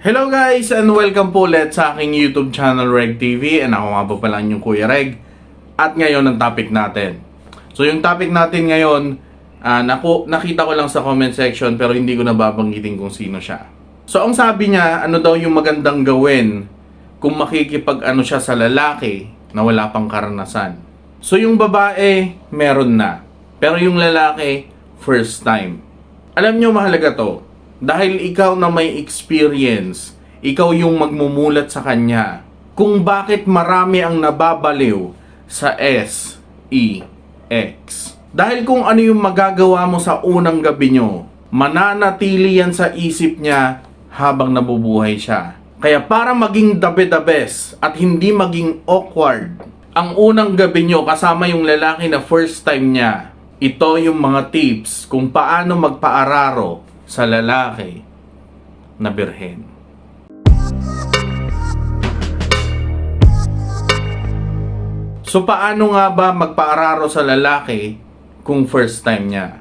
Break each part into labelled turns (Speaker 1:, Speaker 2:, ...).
Speaker 1: Hello guys and welcome po ulit sa aking YouTube channel Reg TV, and ako nga po pala yung Kuya Reg. At ngayon ang topic natin. So yung topic natin ngayon, nakita ko lang sa comment section pero hindi ko nababanggitin kung sino siya. So ang sabi niya, ano daw yung magandang gawin kung makikipag-ano siya sa lalaki na wala pang karanasan. So yung babae, meron na. Pero yung lalaki, first time. Alam nyo, mahalaga to. Dahil ikaw na may experience, ikaw yung magmumulat sa kanya kung bakit marami ang nababaliw sa SEX. Dahil kung ano yung magagawa mo sa unang gabi nyo, mananatili yan sa isip niya habang nabubuhay siya. Kaya para maging the best at hindi maging awkward, ang unang gabi nyo kasama yung lalaki na first time niya, ito yung mga tips kung paano magpaararo sa lalaki na birhen. So paano nga ba magpaararo sa lalaki kung first time niya?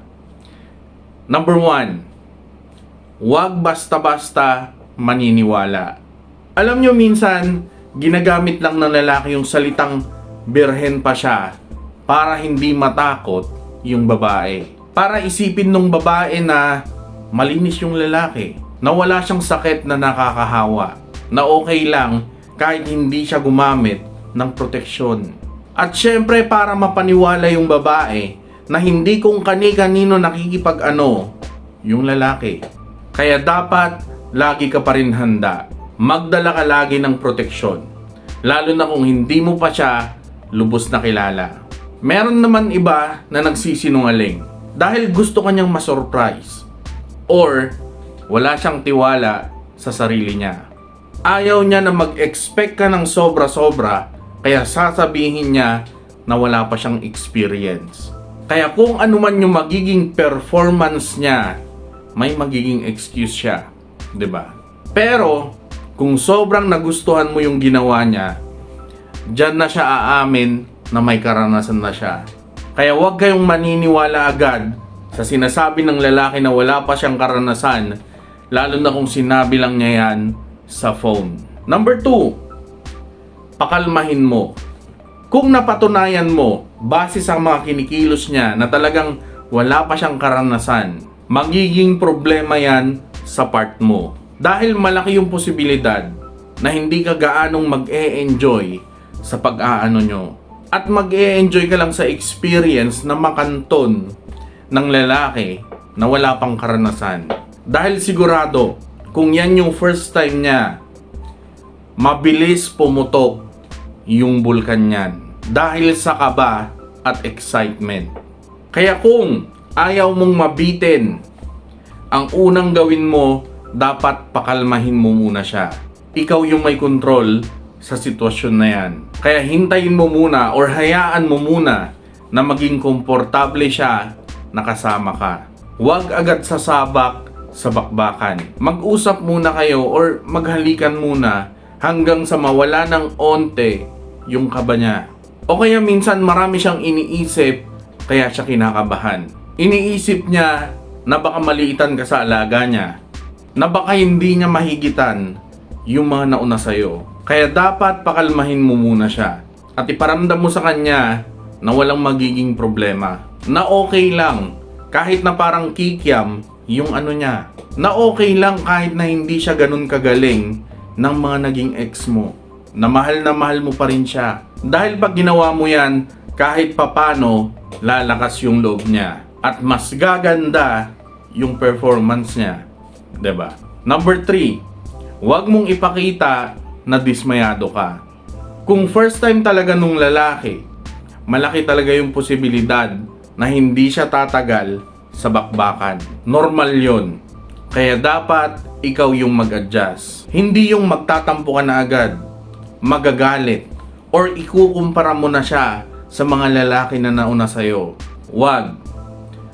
Speaker 1: Number 1, huwag basta-basta maniniwala. Alam nyo, minsan ginagamit lang ng lalaki yung salitang birhen pa siya para hindi matakot yung babae. Para isipin nung babae na malinis yung lalaki, na wala siyang sakit na nakakahawa, na okay lang kahit hindi siya gumamit ng proteksyon. At syempre para mapaniwala yung babae na hindi kung kani-kanino nakikipag-ano yung lalaki. Kaya dapat lagi ka pa rin handa. Magdala ka lagi ng proteksyon. Lalo na kung hindi mo pa siya lubos na kilala. Meron naman iba na nagsisinungaling dahil gusto kanyang masurprise. Or wala siyang tiwala sa sarili niya. Ayaw niya na mag-expect ka ng sobra-sobra, kaya sasabihin niya na wala pa siyang experience. Kaya kung ano man yung magiging performance niya, may magiging excuse siya, 'di ba? Pero kung sobrang nagustuhan mo yung ginawa niya, diyan na siya aamin na may karanasan na siya. Kaya huwag kayong maniniwala agad sa sinasabi ng lalaki na wala pa siyang karanasan, lalo na kung sinabi lang niya yan sa phone. Number 2, pakalmahin mo. Kung napatunayan mo, base sa mga kinikilos niya na talagang wala pa siyang karanasan, magiging problema yan sa part mo. Dahil malaki yung posibilidad na hindi ka gaanong mag-e-enjoy sa pag-aano nyo. At mag-e-enjoy ka lang sa experience na makanton ng lalaki na wala pang karanasan. Dahil sigurado, kung yan yung first time niya, mabilis pumutok yung bulkan niyan. Dahil sa kaba at excitement. Kaya kung ayaw mong mabitin, ang unang gawin mo, dapat pakalmahin mo muna siya. Ikaw yung may control sa sitwasyon na yan. Kaya hintayin mo muna or hayaan mo muna na maging komportable siya nakasama ka. Huwag agad sasabak sa bakbakan. Mag-usap muna kayo or maghalikan muna hanggang sa mawala ng onte yung kaba niya. O kaya minsan marami siyang iniisip kaya siya kinakabahan. Iniisip niya na baka maliitan ka sa alaga niya, na baka hindi niya mahigitan yung mga nauna sa'yo. Kaya dapat pakalmahin mo muna siya at iparamdam mo sa kanya na walang magiging problema. Na okay lang kahit na parang kikiam yung ano niya. Na okay lang kahit na hindi siya ganun kagaling ng mga naging ex mo. Na mahal mo pa rin siya. Dahil pag ginawa mo yan, kahit papano lalakas yung loob niya. At mas gaganda yung performance niya. 'Di ba? Number 3, huwag mong ipakita na dismayado ka. Kung first time talaga nung lalaki, malaki talaga yung posibilidad na hindi siya tatagal sa bakbakan. Normal yon. Kaya dapat ikaw yung mag-adjust. Hindi yung magtatampo ka na agad, magagalit, or ikukumpara mo na siya sa mga lalaki na nauna sa'yo. Wag.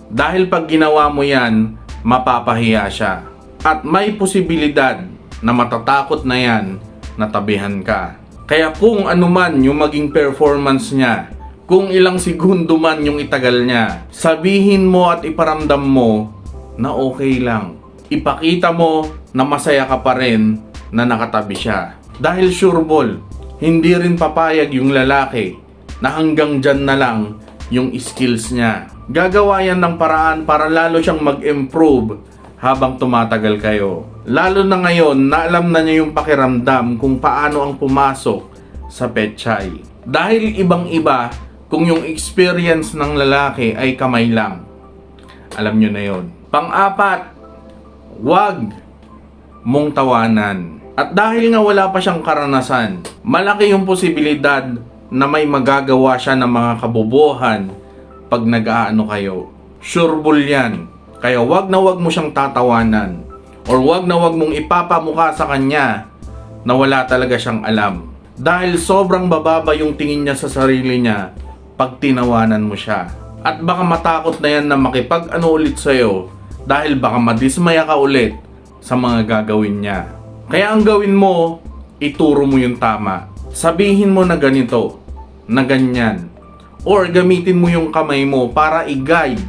Speaker 1: Dahil pag ginawa mo yan, mapapahiya siya. At may posibilidad na matatakot na yan na tabihan ka. Kaya kung ano man yung maging performance niya, kung ilang segundo man yung itagal niya, sabihin mo at iparamdam mo na okay lang. Ipakita mo na masaya ka pa rin na nakatabi siya. Dahil sureball, hindi rin papayag yung lalaki na hanggang dyan na lang yung skills niya. Gagawa yan ng paraan para lalo siyang mag-improve habang tumatagal kayo. Lalo na ngayon na alam na niya yung pakiramdam kung paano ang pumasok sa pechay. Dahil ibang-iba kung yung experience ng lalaki ay kamay lang. Alam nyo na yon. Pang-apat, wag mong tawanan. At dahil nga wala pa siyang karanasan, malaki yung posibilidad na may magagawa siya ng mga kabobohan pag nag-aano kayo. Sureball yan. Kaya wag na wag mo siyang tatawanan. Or wag na wag mong ipapamukha sa kanya na wala talaga siyang alam. Dahil sobrang bababa yung tingin niya sa sarili niya pag tinawanan mo siya. At baka matakot na yan na makipag-ano ulit sa'yo dahil baka madismaya ka ulit sa mga gagawin niya. Kaya ang gawin mo, ituro mo yung tama. Sabihin mo na ganito, na ganyan. Or gamitin mo yung kamay mo para i-guide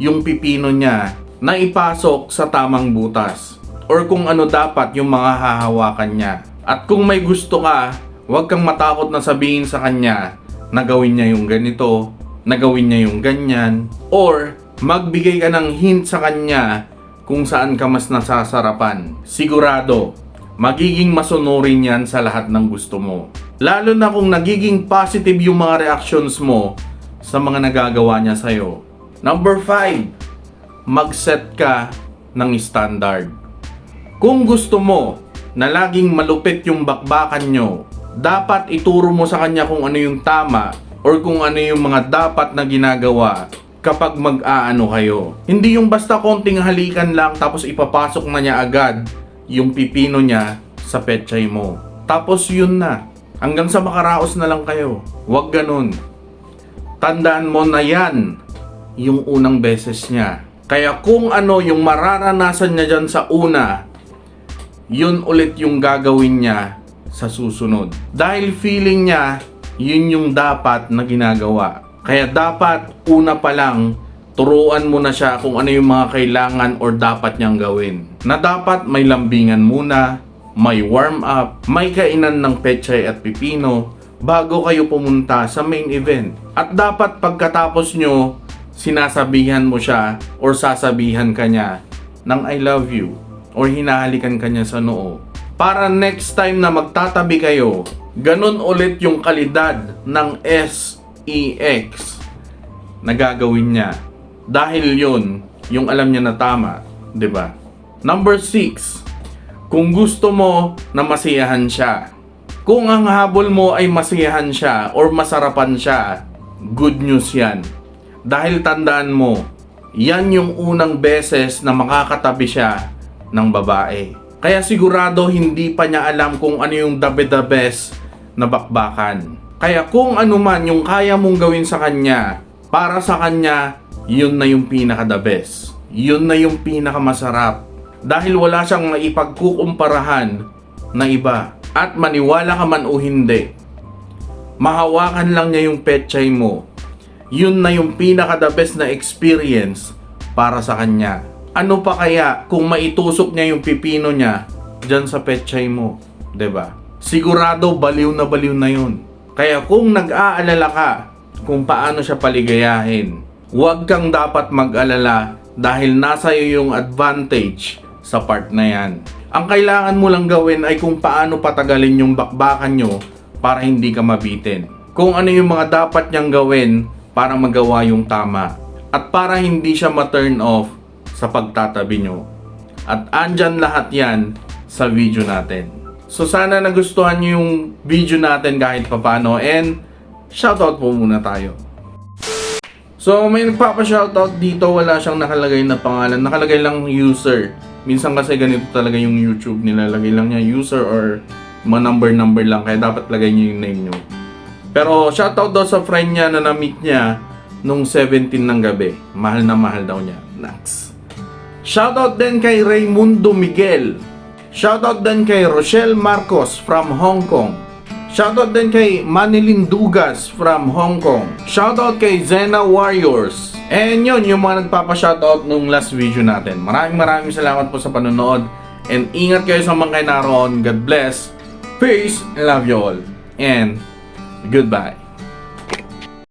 Speaker 1: yung pipino niya na ipasok sa tamang butas. Or kung ano dapat yung mga hahawakan niya. At kung may gusto ka, huwag kang matakot na sabihin sa kanya na gawin niya yung ganito, na gawin niya yung ganyan. Or magbigay ka ng hint sa kanya kung saan ka mas nasasarapan. Sigurado, magiging masunurin yan sa lahat ng gusto mo. Lalo na kung nagiging positive yung mga reactions mo sa mga nagagawa niya sa'yo. Number 5, mag-set ka ng standard. Kung gusto mo na laging malupit yung bakbakan nyo, dapat ituro mo sa kanya kung ano yung tama or kung ano yung mga dapat na ginagawa kapag mag-aano kayo. Hindi yung basta konting halikan lang tapos ipapasok na niya agad yung pipino niya sa pechay mo. Tapos yun na. Hanggang sa makaraos na lang kayo. Huwag ganun. Tandaan mo na yan yung unang beses niya. Kaya kung ano yung mararanasan niya dyan sa una, yun ulit yung gagawin niya sa susunod. Dahil feeling niya, yun yung dapat na ginagawa. Kaya dapat una pa lang turuan mo na siya kung ano yung mga kailangan or dapat niyang gawin. Na dapat may lambingan muna, may warm up, may kainan ng pechay at pipino bago kayo pumunta sa main event. At dapat pagkatapos nyo, sinasabihan mo siya or sasabihan ka niya ng I love you or hinahalikan ka niya sa noo. Para next time na magtatabi kayo, ganun ulit yung kalidad ng SEX na gagawin niya. Dahil yun, yung alam niya na tama, 'di ba? Number 6, kung gusto mo na masiyahan siya. Kung ang habol mo ay masiyahan siya or masarapan siya, good news yan. Dahil tandaan mo, yan yung unang beses na makakatabi siya ng babae. Kaya sigurado hindi pa niya alam kung ano yung the best na bakbakan. Kaya kung ano man yung kaya mong gawin sa kanya, para sa kanya, yun na yung pinaka-the best. Yun na yung pinaka-masarap. Dahil wala siyang maipagkukumparahan na iba. At maniwala ka man o hindi, mahawakan lang niya yung pechay mo. Yun na yung pinaka-the best na experience para sa kanya. Ano pa kaya kung maitusok niya yung pipino niya dyan sa pechay mo? 'Di ba? Sigurado baliw na yun. Kaya kung nag-aalala ka kung paano siya paligayahin, huwag kang dapat mag-alala dahil nasa iyo yung advantage sa part na yan. Ang kailangan mo lang gawin ay kung paano patagalin yung bakbakan nyo para hindi ka mabitin. Kung ano yung mga dapat niyang gawin para magawa yung tama. At para hindi siya ma-turn off sa pagtatabi nyo. At andyan lahat yan sa video natin. So sana nagustuhan nyo yung video natin kahit papano and shoutout po muna tayo. So may nagpapa-shoutout dito, wala siyang nakalagay na pangalan, nakalagay lang user. Minsan kasi ganito talaga yung YouTube, nilalagay lang niya user or mga number lang, kaya dapat lagay niyo yung name niyo. Pero shoutout daw sa friend niya na na-meet niya nung 17 ng gabi. Mahal na mahal daw niya. Next. Shoutout din kay Raymundo Miguel. Shoutout din kay Rochelle Marcos from Hong Kong. Shoutout din kay Manilin Dugas from Hong Kong. Shoutout kay Zena Warriors. And yun, yung mga nagpapa-shoutout nung last video natin. Maraming salamat po sa panonood. And ingat kayo sa mga kayo naroon. God bless. Peace. I love you all. And goodbye.